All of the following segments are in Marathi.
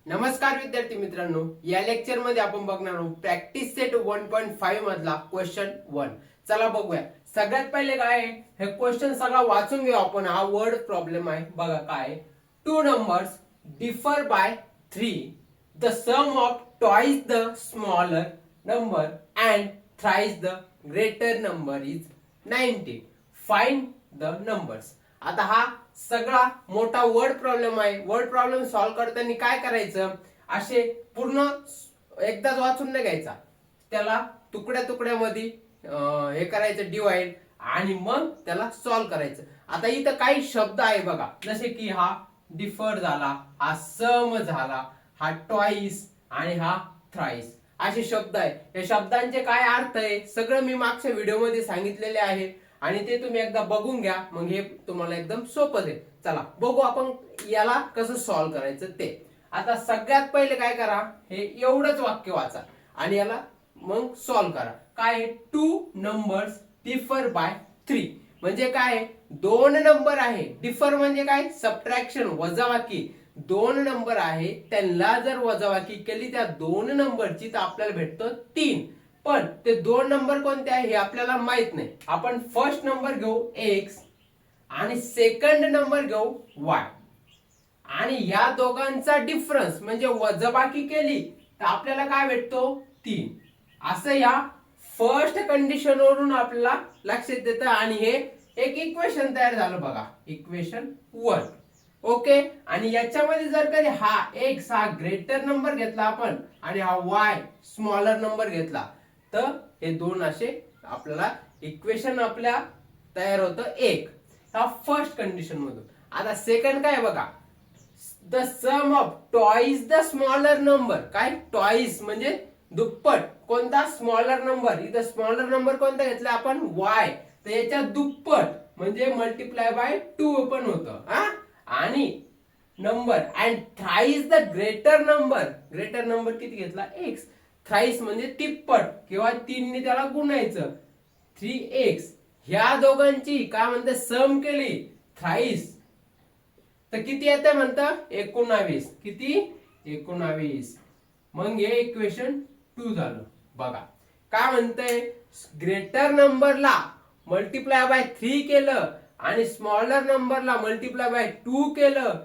नमस्कार विद्यार्थी मित्रांनो, या लेक्चर मध्ये आपण बघणार आहोत प्रॅक्टिस सेट 1.5 मधला क्वेश्चन 1. चला बघूया. सगळ्यात पहिले काय आहे, हे क्वेश्चन सगळा वाचून घेऊ आपण. हा वर्ड प्रॉब्लेम आहे. बघा काय आहे. Two numbers differ by 3. The sum of twice the smaller number and thrice the greater number is 90. Find the numbers. आता हा सगळा मोठा वर्ड प्रॉब्लेम आहे. वर्ड प्रॉब्लेम सॉल्व्ह करताना काय करायचं, असे पूर्ण एकदाच वाचून नाही घ्यायचा, त्याला तुकड्या तुकड्यामध्ये हे करायचं डिवाइड, आणि मग त्याला सॉल्व्ह करायचं. आता इथं काही शब्द आहे बघा, जसे की हा डिफर झाला, हा सम झाला, हा ट्वाइस आणि हा थ्राइस असे शब्द आहे. या शब्दांचे काय अर्थ आहे सगळं मी मागच्या व्हिडिओमध्ये सांगितलेले आहे, आणि ते तुम्ही एकदा बघून घ्या, मग हे तुम्हाला एकदम सोपं आहे. चला बघू आपण याला कसं सॉल्व्ह करायचं ते. आता सगळ्यात पहिले काय करा, हे एवढंच वाक्य वाचा आणि याला मग सॉल्व्ह करा. काय, टू नंबर्स डिफर बाय 3 म्हणजे काय, दोन नंबर आहे. डिफर म्हणजे काय, सबट्रॅक्शन, वजाबाकी. दोन नंबर आहे, त्यांना जर वजाबाकी केली त्या दोन नंबरची तर आपल्याला भेटतं 3. पण ते दोन नंबर कोणते आहे हे आपल्याला माहित नाही. आपण फर्स्ट नंबर घेऊ x आणि सेकंड नंबर घेऊ y, आणि या दोघांचा डिफरन्स म्हणजे वजाबाकी केली तर आपल्याला काय भेटतो 3. असं या फर्स्ट कंडिशन वरून आपल्याला लक्षात येतं, आणि हे एक इक्वेशन तयार झालं बघा, इक्वेशन 1. ओके. आणि याच्यामध्ये जर कधी हा x हा ग्रेटर नंबर घेतला आपण आणि हा y स्मॉलर नंबर घेतला तर हे दोन असे आपल्याला इक्वेशन आपल्या तयार होतं 1. हा फर्स्ट कंडिशन मधून. आता सेकंड काय बघा, the sum of twice the smaller number. काय, ट्वाइस म्हणजे दुप्पट. कोणता, स्मॉलर नंबर. इथं स्मॉलर नंबर कोणता घेतला आपण, y, तर याच्या दुप्पट म्हणजे मल्टिप्लाय बाय 2 पण होतं. आणि number and thrice the greater number. Greater number किती घेतला, x. थ्राइस म्हणजे तिप्पट किंवा 3 ने त्याला गुणायचं, 3x. ह्या दोघांची काय म्हणते सम केली, थ्राइस, तर किती येते म्हणतं 19. किती, 19. मग हे इक्वेशन 2 झालं. बघा काय म्हणतंय, ग्रेटर नंबरला मल्टिप्लाय बाय 3 केलं आणि स्मॉलर नंबरला मल्टिप्लाय बाय 2 केलं,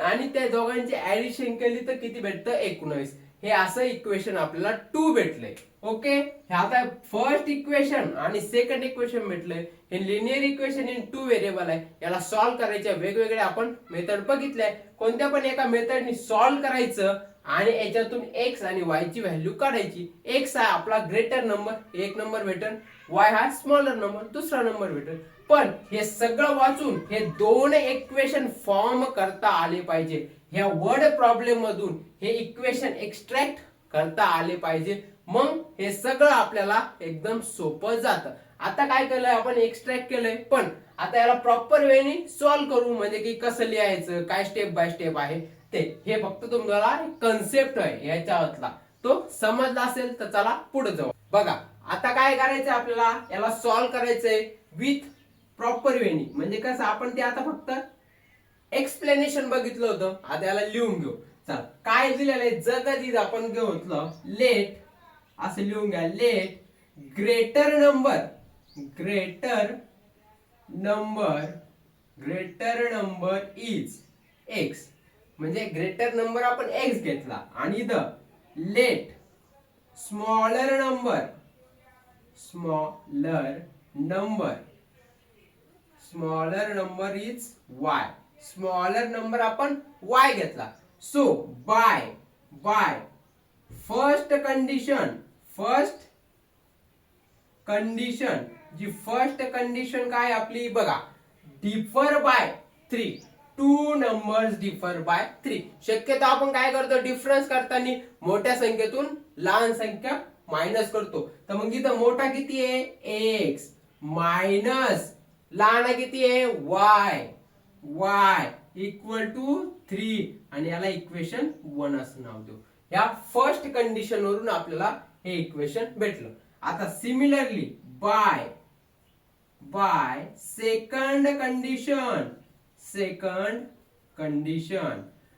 आणि त्या दोघांची ऍडिशन केली तर किती भेटतं, 19. हे असं इक्वेशन आपल्याला 2 भेटलंय. ओके. हे आता फर्स्ट इक्वेशन आणि सेकंड इक्वेशन भेटलंय. हे लिनियर इक्वेशन इन 2 व्हेरिएबल आहे. याला सॉल्व्ह करायच्या वेगवेगळ्या आपण मेथड बघितल्या. कोणत्या पण एका मेथडनी सॉल्व्ह करायचं आणि याच्यातून x आणि y ची व्हॅल्यू काढायची. x हा आपला ग्रेटर नंबर, एक नंबर भेटन. y हा स्मॉलर नंबर, दुसरा नंबर भेटन. पण हे सगळं वाचून हे दोन इक्वेशन फॉर्म करता आले पाहिजे. ह्या वर्ड प्रॉब्लेम मधून हे इक्वेशन एक्स्ट्रॅक्ट करता आले पाहिजे. मग हे सगळं आपल्याला एकदम सोपं जातं. आता काय केलंय आपण, एक्स्ट्रॅक्ट केलंय, पण आता याला प्रॉपर वेने सॉल्व्ह करू, म्हणजे की कसं लिहायचं, काय स्टेप बाय स्टेप आहे ते. हे फक्त तुम्हाला कन्सेप्ट आहे याच्यातला, तो समजला असेल तर चला पुढे जाऊ. बघा आता काय करायचं आपल्याला, याला सॉल्व्ह करायचंय विथ प्रॉपर वेनी. म्हणजे कसं, आपण ते आता फक्त एक्सप्लेनेशन बघितलं होतं, आता याला लिहून घेऊ. चला काय दिलेलं आहे, जगदीद आपण घेतलं, लेट असं लिहून घ्या. Let greater number, greater number, greater number is x. म्हणजे ग्रेटर नंबर आपण x घेतला, आणि the let smaller number, smaller number, smaller number is y. Smaller number आपण y घेतला. So by first condition, first condition, जी फर्स्ट कंडिशन काय आपली बघा, differ by 3. Two numbers differ by 3. शक्यतो आपण काय करतो, डिफरन्स करताना मोठ्या संख्येतून लहान संख्या मायनस करतो. तर मग इथं मोठा किती आहे, x, मायनस लहान किती आहे, y इक्वल टू 3, आणि याला इक्वेशन 1 असं नाव देऊ. या फर्स्ट कंडिशन वरून आपल्याला हे इक्वेशन भेटलं. आता सिमिलरली बाय सेकंड कंडिशन,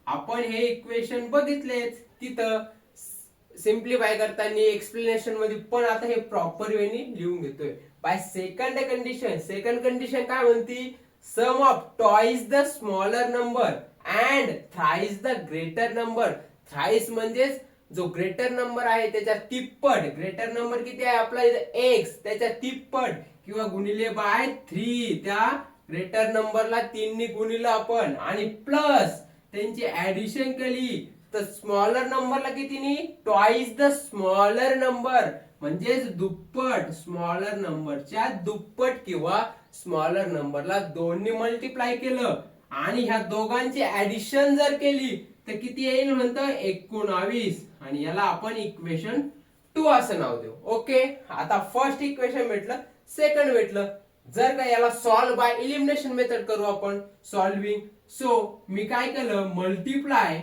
आपण हे इक्वेशन बघितलेच तिथं सिम्प्लिफाय करताना एक्सप्लेनेशन मध्ये, पण आता हे प्रॉपर वेने लिहून घेतोय. बाय सेकंड कंडिशन काय म्हणती, sum of twice the smaller number and thrice the greater number. Thrice म्हणजेच जो ग्रेटर नंबर आहे त्याच्या तिप्पट. ग्रेटर नंबर किती आहे आपला इथं एक्स, त्याच्या तिप्पट किंवा गुणिले बाय 3. त्या ग्रेटर नंबरला 3 ने गुणिलं आपण आणि प्लस त्यांची ऍडिशन केली तर स्मॉलर नंबरला कितीनी ट्वाइस द स्मॉलर नंबर म्हणजेच दुप्पट. स्मॉलर नंबरच्या दुप्पट किंवा स्मॉलर नंबरला 2 ने मल्टिप्लाय केलं आणि ह्या दोघांची ऍडिशन जर केली तर किती येईल म्हणतं 19. आणि याला आपण इक्वेशन 2 असं नाव देऊ. ओके, आता फर्स्ट इक्वेशन भेटलं, सेकंड भेटलं. जर का याला सॉल्व बाय एलिमिनेशन मेथड करू आपण सॉल्विंग. सो मी काय केलं, मल्टिप्लाय.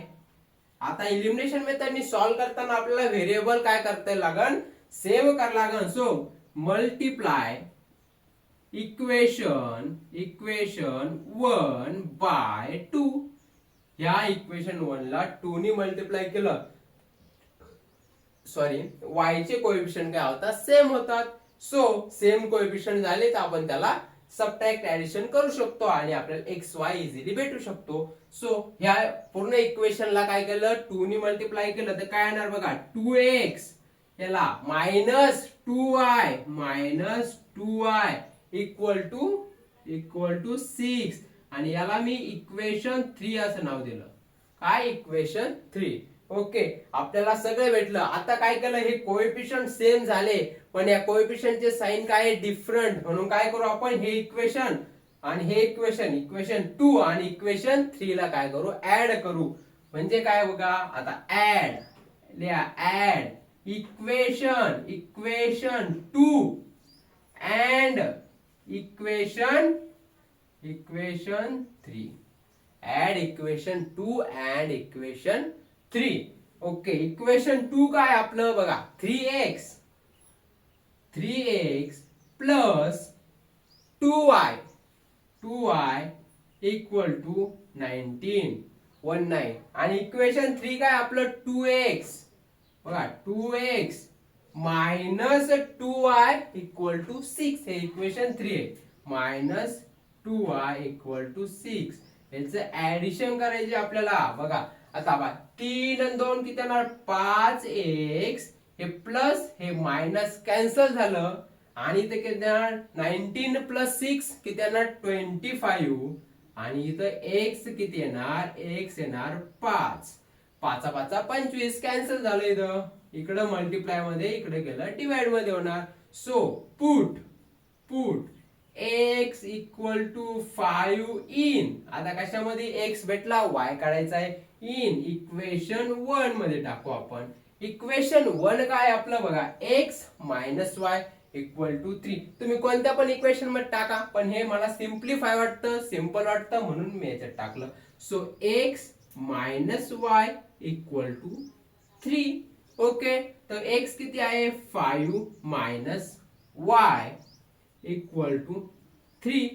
आता एलिमिनेशन मेथडनी सॉल्व करताना आपल्याला व्हेरिएबल काय करता लागन, सेव्ह करावं लागन. So multiply equation 1 by 2. या इक्वेशन 1 ला 2 ने मल्टिप्लाय केलं, सॉरी y चे कोएफिशिएंट काय होतात, सेम होतात. सो सेम कोएफिशिएंट झाले तर आपण त्याला सबट्रॅक्ट ऍडिशन करू शकतो आणि आपल्याला एक्स वाय इझिली भेटू शकतो. सो ह्या पूर्ण इक्वेशनला काय केलं, 2 ने मल्टिप्लाय केलं तर काय येणार बघा, 2x याला -2y इक्वल टू 6 आणि याला मी इक्वेशन 3 असं नाव दिलं. काय, इक्वेशन 3. ओके, आपल्याला सगळं भेटलं. आता काय केलं, हे कोएफिशिएंट सेम झाले पण या कोएफिशिएंटचे साइन काय आहे, डिफरंट. म्हणून काय करू आपण, हे इक्वेशन आणि हे इक्वेशन 2 आणि इक्वेशन 3 ला काय करू, ऍड करू. म्हणजे काय बघा, आता ऍड लिहा, add equation 2 and equation 3. Add equation 2 and equation 3. Okay, equation 2 काय आपलं बघा, 3x plus 2y equal to 19 आणि इक्वेशन 3 काय आपलं 2x बघा, 2x minus 2y equal to 6. हे इक्वेशन 3 आहे. -2y equal to 6. याचं ऍडिशन करायचे आपल्याला बघा. आता 3 आणि 2 किती येणार, 5x. हे प्लस हे मायनस कॅन्सल झालं आणि इथे किती येणार, 19 प्लस 6 किती येणार, 25. आणि इथं x किती येणार, x येणार 5. 5 5 25 कॅन्सल झालं. इथं इकडं मल्टिप्लाय मध्ये, इकडे गेलं डिवाइड मध्ये होणार. So put x equal to 5 in. आता कशामध्ये x भेटला, y काढायचा आहे, इन इक्वेशन 1 मध्ये टाकू आपण. इक्वेशन 1 काय आपलं बघा, x minus y equal to 3. तुम्ही कोणत्या पण इक्वेशन मध्ये टाका, पण हे मला सिम्प्लिफाय वाटतं, सिंपल वाटतं म्हणून मी याच्यात टाकलं. So x minus y equal to 3. Okay, तर x किती आहे, 5 minus y equal to 3.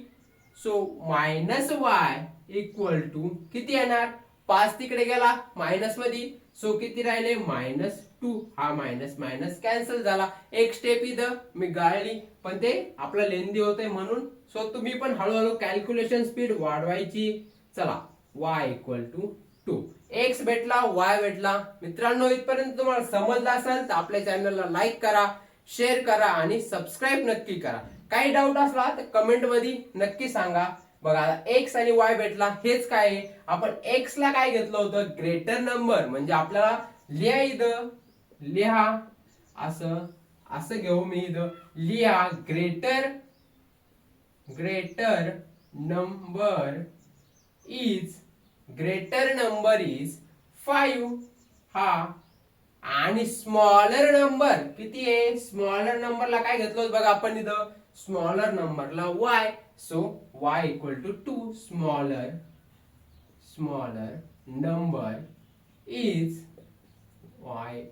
So minus y equal to किती येणार, 5 तिकडे गेला मायनस मध्ये. सो किती राहिले, -2. हा मायनस मायनस कॅन्सल झाला. एक स्टेप इथं मी गाळली पण ते आपलं लेंदी होतंय म्हणून. सो तुम्ही पण हळूहळू कॅल्क्युलेशन स्पीड वाढवायची. चला, y इक्वल टू 2. x भेटला, y भेटला. मित्रांनो, इथपर्यंत तुम्हाला समजलं असेल तर आपल्या चॅनलला लाईक करा, शेअर करा आणि सबस्क्राईब नक्की करा. काही डाऊट असला तर कमेंट मध्ये नक्की सांगा. बघा, x आणि y भेटला, हेच काय आहे, आपण x ला काय घेतलं होतं, ग्रेटर नंबर. म्हणजे आपल्याला लिहा असं घेऊ मी इथं, लिहा ग्रेटर नंबर इज 5. हा, आणि स्मॉलर नंबर किती आहे, स्मॉलर नंबरला काय घेतलं होतं बघा आपण इथं, स्मॉलर नंबरला y. So y equal to 2. Smaller number is y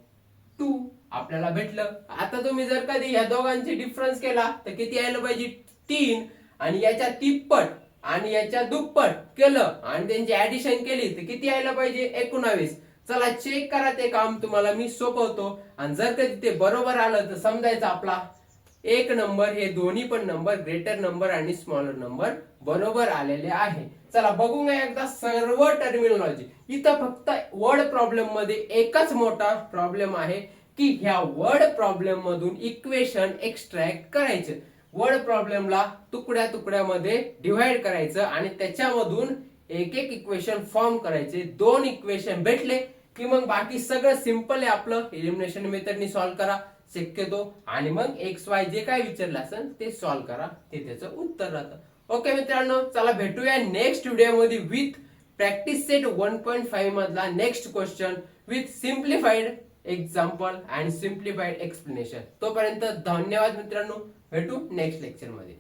2 आपल्याला भेटलं. आता तुम्ही जर कधी या दोघांची डिफरन्स केला तर किती यायला पाहिजे, 3. आणि याच्या तिप्पट आणि याच्या दुप्पट केलं आणि त्यांची ऍडिशन केली तर किती यायला पाहिजे 19. चला चेक करा ते काम तुम्हाला मी सोपवतो आणि जर कधी ते बरोबर आलं तर समजायचं आपला एक नंबर हे दोन्ही पण नंबर ग्रेटर नंबर आणि स्मॉलर नंबर बरोबर आलेले आहे. चला बघून घ्या एकदा सर्व टर्मिनॉलॉजी. इथं फक्त वर्ड प्रॉब्लेम मध्ये एकच मोठा प्रॉब्लेम आहे की ह्या वर्ड प्रॉब्लेम मधून इक्वेशन एक्स्ट्रॅक्ट करायचे. वर्ड प्रॉब्लेमला तुकड्या तुकड्यामध्ये डिव्हाइड करायचं आणि त्याच्यामधून एक एक इक्वेशन फॉर्म करायचे. 2 इक्वेशन भेटले की मग बाकी सगळं सिंपल आहे आपलं. एलिमिनेशन मेथडनी सॉल्व्ह करा शक्यतो आणि मग एक्स वाय जे काय विचारलं असेल ते सॉल्व्ह करा, ते त्याचं उत्तर राहतं. ओके मित्रांनो, चला भेटूया नेक्स्ट व्हिडिओमध्ये विथ प्रॅक्टिस सेट 1.5 मधला next question with simplified example and simplified explanation. तोपर्यंत धन्यवाद मित्रांनो, भेटू नेक्स्ट लेक्चर मध्ये.